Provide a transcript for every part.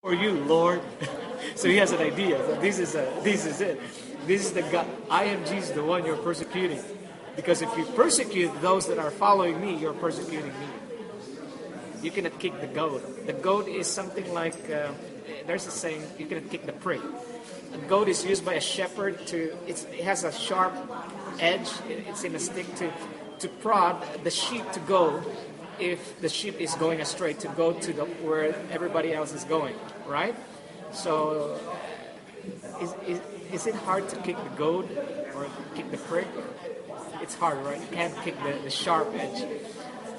for you, Lord. So he has an idea. So this is it. This is the God. I am Jesus, the one you're persecuting. Because if you persecute those that are following me, you're persecuting me. You cannot kick the goat. The goat is something like, there's a saying, you cannot kick the prick. A goat is used by a shepherd it has a sharp edge, it's in a stick to prod the sheep to go, if the sheep is going astray, to go to where everybody else is going, right? So, is it hard to kick the goat or kick the prick? It's hard, right? You can't kick the sharp edge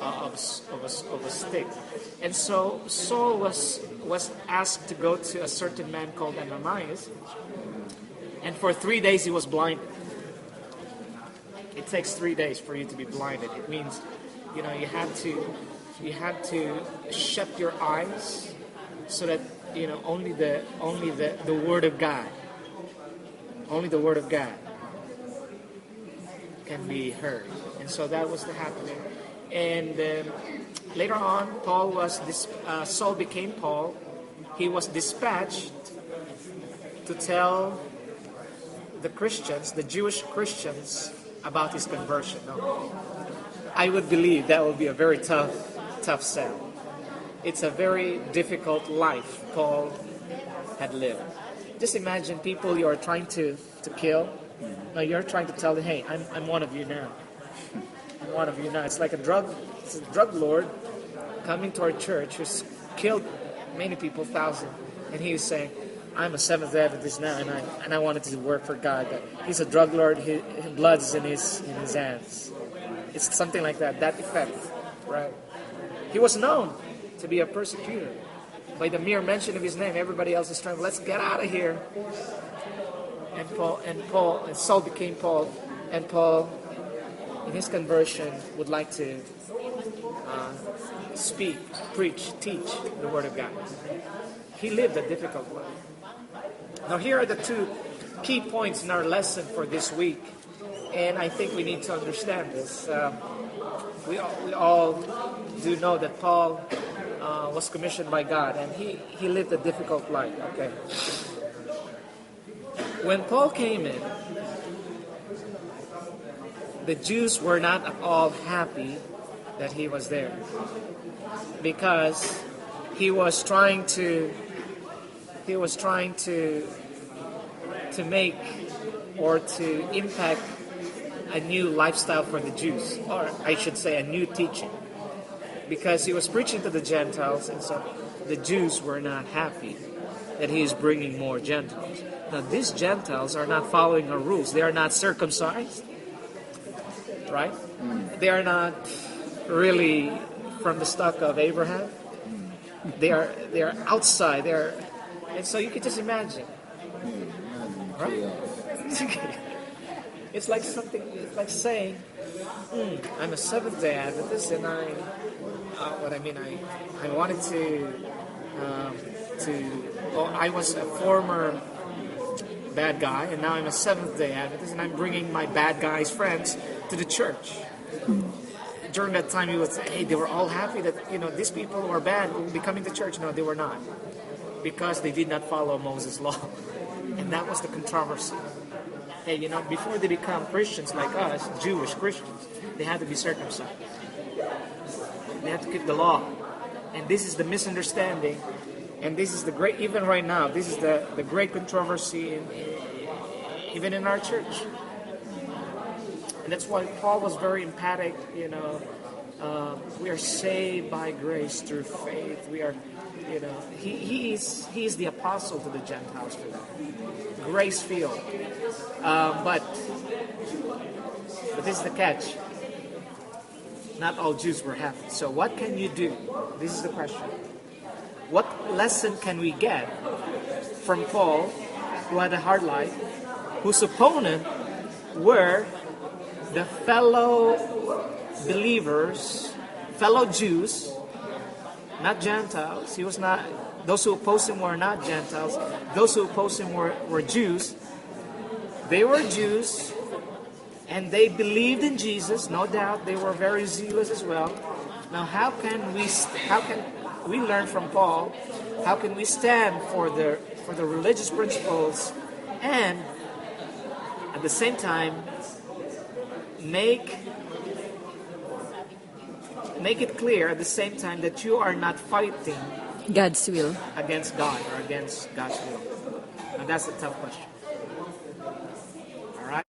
of a stick. And so Saul was asked to go to a certain man called Ananias, and for 3 days he was blinded. It takes 3 days for you to be blinded. It means, you had to shut your eyes so that only the Word of God, only the Word of God can be heard. And so that was the happening. And later on, Saul became Paul. He was dispatched to tell the Christians, the Jewish Christians, about his conversion. No. I would believe that would be a very tough sell. It's a very difficult life Paul had lived. Just imagine people you are trying to kill. Now you're trying to tell them, hey, I'm one of you now. I'm one of you now. It's like a drug lord coming to our church who's killed many people, thousands, and he's saying, I'm a Seventh-day Adventist now, and I wanted to work for God. But he's a drug lord. His blood is in his hands. It's something like that effect, right? He was known to be a persecutor. By the mere mention of his name, everybody else is trying, let's get out of here. And Saul became Paul, and Paul, in his conversion, would like to speak, preach, teach the Word of God. He lived a difficult life. Now here are the two key points in our lesson for this week, and I think we need to understand this. We all do know that Paul was commissioned by God, and he lived a difficult life. Okay. When Paul came in, the Jews were not at all happy that he was there, because he was trying to make or to impact a new lifestyle for the Jews, or I should say a new teaching, because he was preaching to the Gentiles, and so the Jews were not happy that he is bringing more Gentiles. Now these Gentiles are not following our rules. They are not circumcised, right? They are not really from the stock of Abraham. They are outside. And so you can just imagine, right? It's like something. It's like saying, "I'm a Seventh-day Adventist, and I wanted I was a former bad guy, and now I'm a Seventh-day Adventist, and I'm bringing my bad guys' friends to the church." During that time, he would say, "Hey, they were all happy that these people who are bad will be coming to church." No, they were not, because they did not follow Moses' law, and that was the controversy. Hey, before they become Christians like us, Jewish Christians, they had to be circumcised. They had to keep the law, and this is the misunderstanding, and this is the great. Even right now, this is the great controversy even in our church. And that's why Paul was very emphatic, we are saved by grace through faith. We are, he is the apostle to the Gentiles for that. Grace field. But this is the catch. Not all Jews were happy. So what can you do? This is the question. What lesson can we get from Paul, who had a hard life, whose opponent were the fellow believers, fellow Jews, not Gentiles. He was not. Those who opposed him were not Gentiles. Those who opposed him were Jews. They were Jews, and they believed in Jesus. No doubt, they were very zealous as well. Now, how can we learn from Paul How can we stand for the religious principles and at the same time make it clear at the same time that you are not fighting God's will. against God or against God's will? And that's a tough question.